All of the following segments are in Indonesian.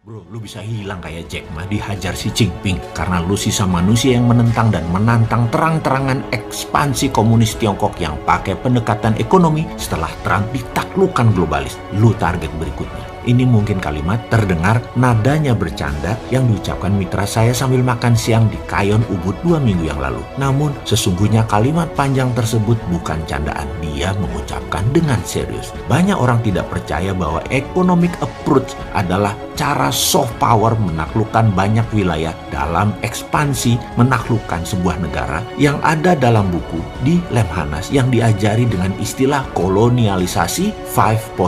Bro, lu bisa hilang kayak Jack Ma dihajar si Jinping karena lu sisa manusia yang menentang dan menantang terang-terangan ekspansi komunis Tiongkok yang pakai pendekatan ekonomi setelah Trump ditaklukkan globalis. Lu target berikutnya. Ini mungkin kalimat terdengar nadanya bercanda yang diucapkan mitra saya sambil makan siang di Kayon Ubud 2 minggu yang lalu. Namun sesungguhnya kalimat panjang tersebut bukan candaan. Dia mengucapkan dengan serius. Banyak orang tidak percaya bahwa economic approach adalah cara soft power menaklukkan banyak wilayah dalam ekspansi menaklukkan sebuah negara yang ada dalam buku di Lemhanas yang diajari dengan istilah kolonialisasi 5.0.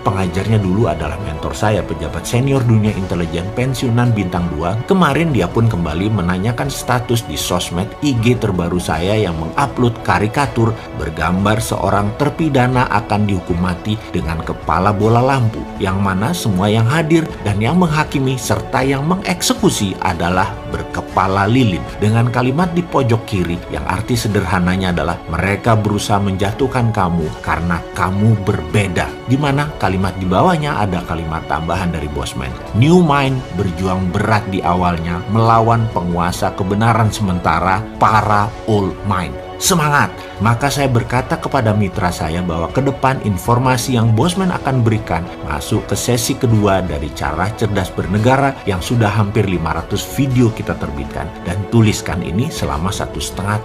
Pengajarnya dulu adalah mentor saya, pejabat senior dunia intelijen pensiunan bintang 2. Kemarin dia pun kembali menanyakan status di sosmed IG terbaru saya yang mengupload karikatur bergambar seorang terpidana akan dihukum mati dengan kepala bola lampu, yang mana semua yang hadir dan yang menghakimi serta yang mengeksekusi adalah berkepala lilin. Dengan kalimat di pojok kiri yang arti sederhananya adalah mereka berusaha menjatuhkan kamu karena kamu berbeda. Di mana kalimat di bawahnya ada kalimat tambahan dari Bosman. New Mind berjuang berat di awalnya melawan penguasa kebenaran sementara para Old Mind. Semangat! Maka saya berkata kepada mitra saya bahwa ke depan informasi yang Bosman akan berikan masuk ke sesi kedua dari cara cerdas bernegara yang sudah hampir 500 video kita terbitkan dan tuliskan ini selama 1,5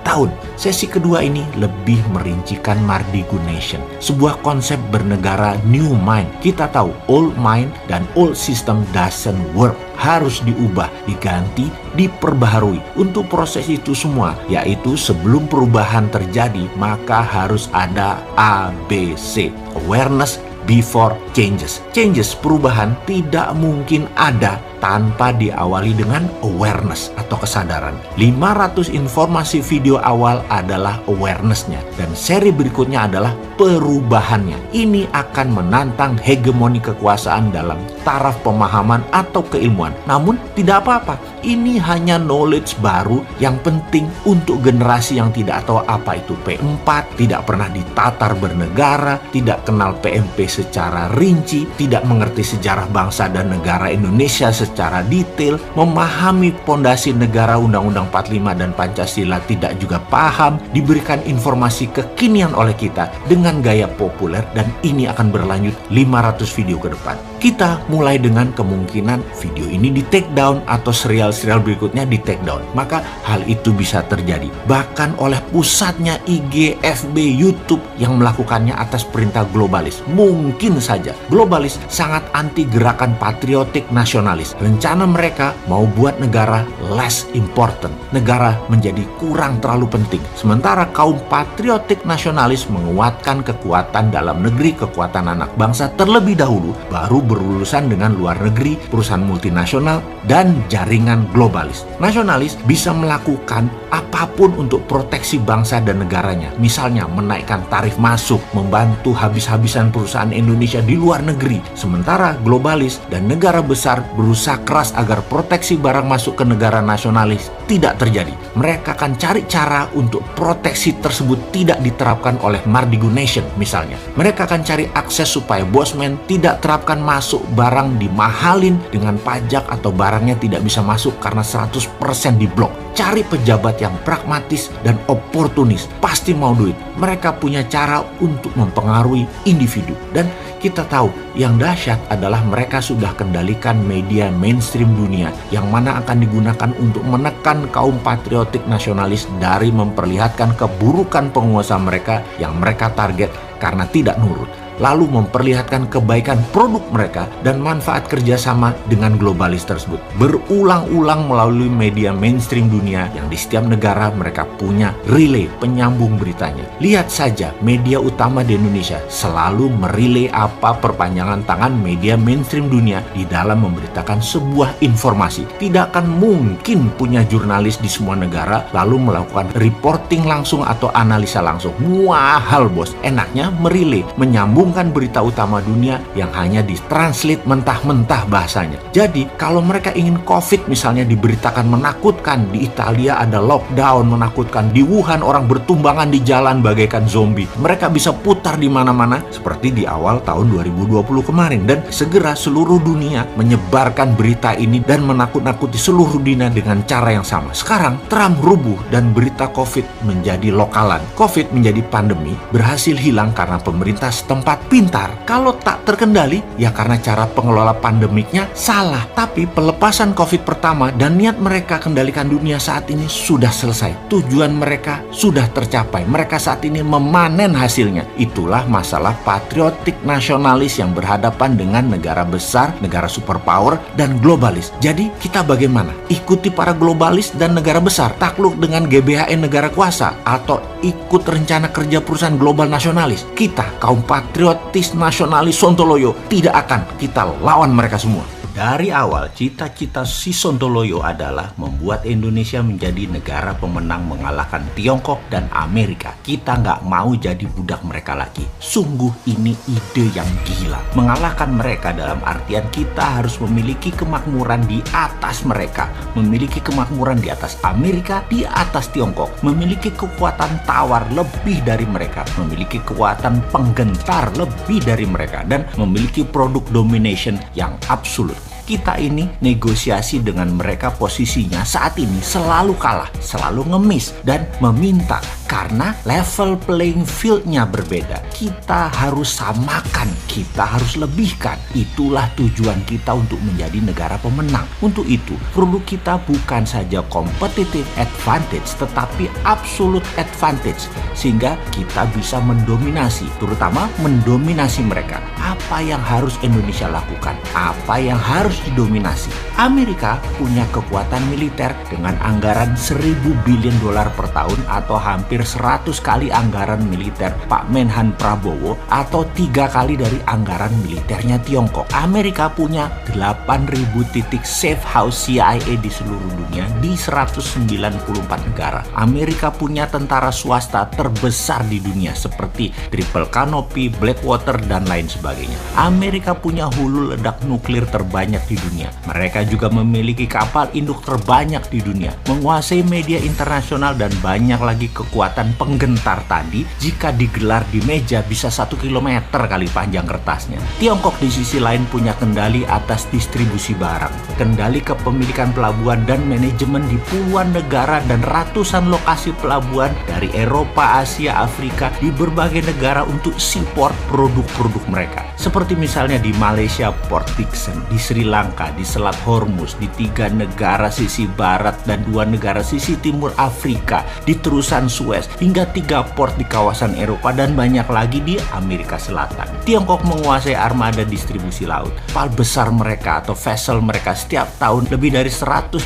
tahun. Sesi kedua ini lebih merincikan Mardigu Nation, sebuah konsep bernegara new mind. Kita tahu old mind dan old system doesn't work. Harus diubah, diganti, diperbaharui. Untuk proses itu semua, yaitu sebelum perubahan terjadi, maka harus ada ABC. Awareness before changes. Changes, perubahan tidak mungkin ada tanpa diawali dengan awareness atau kesadaran. 500 informasi video awal adalah awareness-nya dan seri berikutnya adalah perubahannya. Ini akan menantang hegemoni kekuasaan dalam taraf pemahaman atau keilmuan. Namun tidak apa-apa. Ini hanya knowledge baru yang penting untuk generasi yang tidak tahu apa itu P4, tidak pernah ditatar bernegara, tidak kenal PMP secara rinci, tidak mengerti sejarah bangsa dan negara Indonesia secara detail, memahami pondasi negara Undang-Undang 45 dan Pancasila tidak juga paham, diberikan informasi kekinian oleh kita dengan gaya populer, dan ini akan berlanjut 500 video ke depan. Kita mulai dengan kemungkinan video ini di take down atau serial-serial berikutnya di take down. Maka hal itu bisa terjadi bahkan oleh pusatnya IG, FB, YouTube yang melakukannya atas perintah globalis. Mungkin saja globalis sangat anti gerakan patriotik nasionalis. Rencana mereka mau buat negara less important, negara menjadi kurang terlalu penting. Sementara kaum patriotik nasionalis menguatkan kekuatan dalam negeri, kekuatan anak bangsa terlebih dahulu, baru berurusan dengan luar negeri, perusahaan multinasional, dan jaringan globalis. Nasionalis bisa melakukan apapun untuk proteksi bangsa dan negaranya. Misalnya menaikkan tarif masuk, membantu habis-habisan perusahaan Indonesia di luar negeri. Sementara globalis dan negara besar berusaha keras agar proteksi barang masuk ke negara nasionalis tidak terjadi. Mereka akan cari cara untuk proteksi tersebut tidak diterapkan oleh Mardigu Nation misalnya. Mereka akan cari akses supaya Bosman tidak terapkan masuk barang dimahalin dengan pajak atau barangnya tidak bisa masuk karena 100% diblok. Cari pejabat yang pragmatis dan oportunis, pasti mau duit. Mereka punya cara untuk mempengaruhi individu. Dan kita tahu yang dahsyat adalah mereka sudah kendalikan media mainstream dunia yang mana akan digunakan untuk menekan kaum patriotik nasionalis dari memperlihatkan keburukan penguasa mereka yang mereka target karena tidak nurut, lalu memperlihatkan kebaikan produk mereka dan manfaat kerjasama dengan globalis tersebut. Berulang-ulang melalui media mainstream dunia yang di setiap negara mereka punya relay penyambung beritanya. Lihat saja media utama di Indonesia selalu merelay apa perpanjangan tangan media mainstream dunia di dalam memberitakan sebuah informasi. Tidak akan mungkin punya jurnalis di semua negara lalu melakukan reporting langsung atau analisa langsung. Mahal bos. Enaknya merelay, menyambung menggabungkan berita utama dunia yang hanya ditranslate mentah-mentah bahasanya. Jadi, kalau mereka ingin COVID misalnya diberitakan menakutkan, di Italia ada lockdown menakutkan, di Wuhan orang bertumbangan di jalan bagaikan zombie, mereka bisa putar di mana-mana seperti di awal tahun 2020 kemarin, dan segera seluruh dunia menyebarkan berita ini dan menakut-nakuti seluruh dunia dengan cara yang sama. Sekarang Trump rubuh dan berita COVID menjadi lokalan. COVID menjadi pandemi berhasil hilang karena pemerintah setempat pintar. Kalau tak terkendali, ya karena cara pengelola pandemiknya salah. Tapi pelepasan COVID pertama dan niat mereka kendalikan dunia saat ini sudah selesai. Tujuan mereka sudah tercapai. Mereka saat ini memanen hasilnya. Itulah masalah patriotik nasionalis yang berhadapan dengan negara besar, negara superpower, dan globalis. Jadi kita bagaimana? Ikuti para globalis dan negara besar, takluk dengan GBHN negara kuasa, atau ikut rencana kerja perusahaan global nasionalis? Kita, kaum patriotis nasionalis Sontoloyo, tidak akan. Kita lawan mereka semua. Dari awal, cita-cita si Sontoloyo adalah membuat Indonesia menjadi negara pemenang mengalahkan Tiongkok dan Amerika. Kita nggak mau jadi budak mereka lagi. Sungguh ini ide yang gila. Mengalahkan mereka dalam artian kita harus memiliki kemakmuran di atas mereka. Memiliki kemakmuran di atas Amerika, di atas Tiongkok. Memiliki kekuatan tawar lebih dari mereka. Memiliki kekuatan penggentar lebih dari mereka. Dan memiliki produk domination yang absolut. Kita ini negosiasi dengan mereka posisinya saat ini selalu kalah, selalu ngemis dan meminta karena level playing field-nya berbeda. Kita harus samakan, kita harus lebihkan. Itulah tujuan kita untuk menjadi negara pemenang. Untuk itu, produk kita bukan saja competitive advantage, tetapi absolute advantage. Sehingga kita bisa mendominasi, terutama mendominasi mereka. Apa yang harus Indonesia lakukan? Apa yang harus didominasi? Amerika punya kekuatan militer dengan anggaran 1.000 billion dolar per tahun atau hampir 100 kali anggaran militer Pak Menhan Prabowo atau 3 kali dari anggaran militernya Tiongkok. Amerika punya 8.000 titik safe house CIA di seluruh dunia di 194 negara. Amerika punya tentara swasta terbesar di dunia seperti Triple Canopy, Blackwater, dan lain sebagainya. Amerika punya hulu ledak nuklir terbanyak di dunia. Mereka juga memiliki kapal induk terbanyak di dunia, menguasai media internasional, dan banyak lagi kekuatan penggentar tadi. Jika digelar di meja bisa 1 kilometer kali panjang kertasnya. Tiongkok di sisi lain punya kendali atas distribusi barang, kendali kepemilikan pelabuhan dan manajemen di puluhan negara dan ratusan lokasi pelabuhan dari Eropa, Asia, Afrika, di berbagai negara untuk support produk-produk mereka. Seperti misalnya di Malaysia, Port Dickson, di Sri Lanka, di Selat Hormuz, di 3 negara sisi barat dan 2 negara sisi timur Afrika, di terusan Suez, hingga 3 port di kawasan Eropa, dan banyak lagi di Amerika Selatan. Tiongkok menguasai armada distribusi laut. Kapal besar mereka atau vessel mereka setiap tahun lebih dari 150.000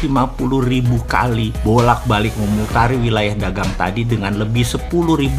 kali bolak-balik memutari wilayah dagang tadi dengan lebih 10.000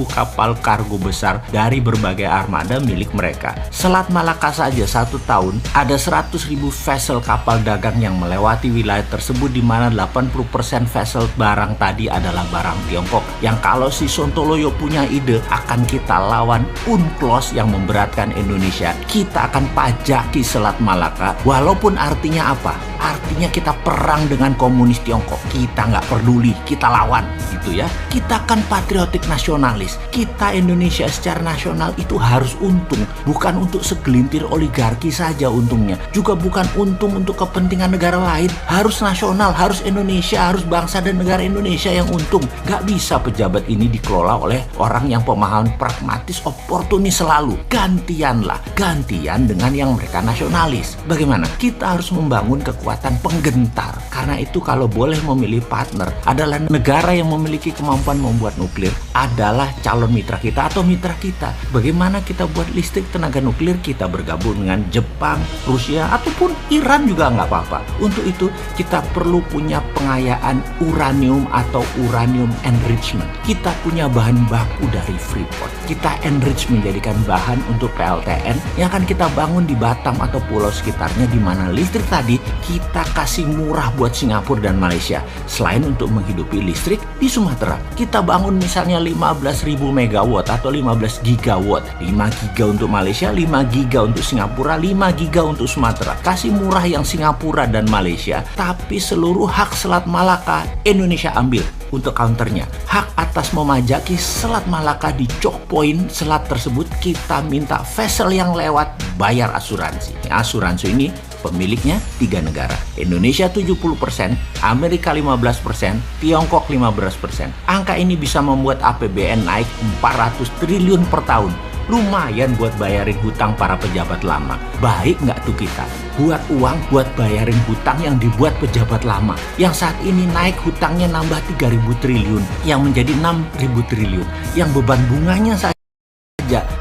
kapal kargo besar dari berbagai armada milik mereka. Selat Malaka saja 1 tahun ada 100.000 vessel kapal dagang yang melewati wilayah tersebut, di mana 80% vessel barang tadi adalah barang Tiongkok. Yang kalau si Sontoloyo punya ide, akan kita lawan UNCLOS yang memberatkan Indonesia. Kita akan pajaki Selat Malaka, walaupun artinya apa? Artinya kita perang dengan komunis Tiongkok. Kita nggak peduli, kita lawan gitu ya. Kita kan patriotik nasionalis. Kita Indonesia secara nasional itu harus untung, bukan untuk segelintir oligarki saja untungnya, juga bukan untung untuk kepentingan negara lain. Harus nasional, harus Indonesia, harus bangsa dan negara Indonesia yang untung. Gak bisa pejabat ini dikelola oleh orang yang pemahaman pragmatis, oportunis selalu. Gantianlah, gantian dengan yang mereka nasionalis. Bagaimana? Kita harus membangun kekuatan penggentar. Karena itu kalau boleh memilih partner adalah negara yang memiliki kemampuan membuat nuklir adalah calon mitra kita atau mitra kita. Bagaimana kita buat listrik tenaga nuklir? Kita bergabung dengan Jepang, Rusia, ataupun Iran juga nggak apa-apa. Untuk itu kita perlu punya pengayaan uranium atau uranium enrichment. Kita punya bahan baku dari Freeport. Kita enrich menjadikan bahan untuk PLTN yang akan kita bangun di Batam atau pulau sekitarnya, di mana listrik tadi kita kasih murah buat Singapura dan Malaysia. Selain untuk menghidupi listrik di Sumatera, kita bangun misalnya 15.000 megawatt atau 15 gigawatt. 5 giga untuk Malaysia, 5 giga untuk Singapura, 5 giga untuk Sumatera. Kasih murah yang Singapura dan Malaysia, tapi seluruh hak Selat Malaka Indonesia ambil. Untuk counternya, hak atas memajaki Selat Malaka di choke point selat tersebut kita minta vessel yang lewat bayar asuransi. Asuransi ini pemiliknya 3 negara. Indonesia 70%, Amerika 15%, Tiongkok 15%. Angka ini bisa membuat APBN naik 400 triliun per tahun. Lumayan buat bayarin hutang para pejabat lama. Baik nggak tuh kita buat uang buat bayarin hutang yang dibuat pejabat lama, yang saat ini naik hutangnya nambah 3.000 triliun, yang menjadi 6.000 triliun, yang beban bunganya saja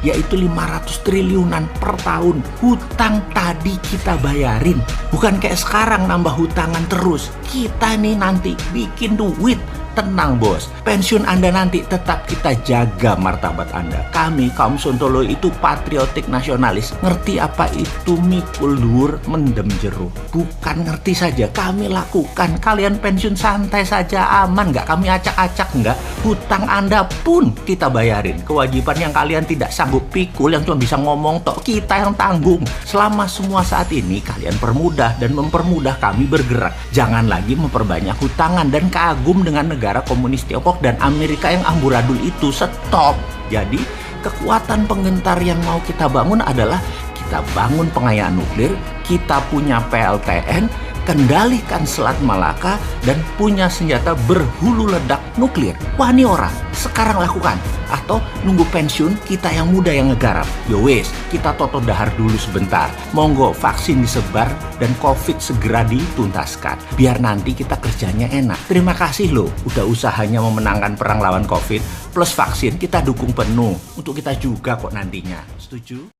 yaitu 500 triliunan per tahun. Hutang tadi kita bayarin, bukan kayak sekarang nambah hutangan terus. Kita nih nanti bikin duit. Tenang bos, pensiun Anda nanti tetap kita jaga martabat Anda. Kami kaum Sontolo itu patriotik nasionalis. Ngerti apa itu mikul dur mendem jeruk? Bukan ngerti saja, kami lakukan. Kalian pensiun santai saja, aman nggak? Kami acak-acak nggak? Hutang Anda pun kita bayarin. Kewajiban yang kalian tidak sanggup pikul, yang cuma bisa ngomong tok, kita yang tanggung. Selama semua saat ini kalian permudah dan mempermudah kami bergerak. Jangan lagi memperbanyak hutangan dan kagum dengan negara komunis Tiongkok dan Amerika yang amburadul itu. Stop. Jadi kekuatan penggentar yang mau kita bangun adalah kita bangun pengayaan nuklir, kita punya PLTN, kendalikan Selat Malaka, dan punya senjata berhulu ledak nuklir. Wah ini orang, sekarang lakukan. Atau nunggu pensiun kita yang muda yang ngegarap. Yowes, kita toto dahar dulu sebentar. Monggo vaksin disebar dan COVID segera dituntaskan. Biar nanti kita kerjanya enak. Terima kasih loh, udah usahanya memenangkan perang lawan COVID. Plus vaksin kita dukung penuh. Untuk kita juga kok nantinya. Setuju?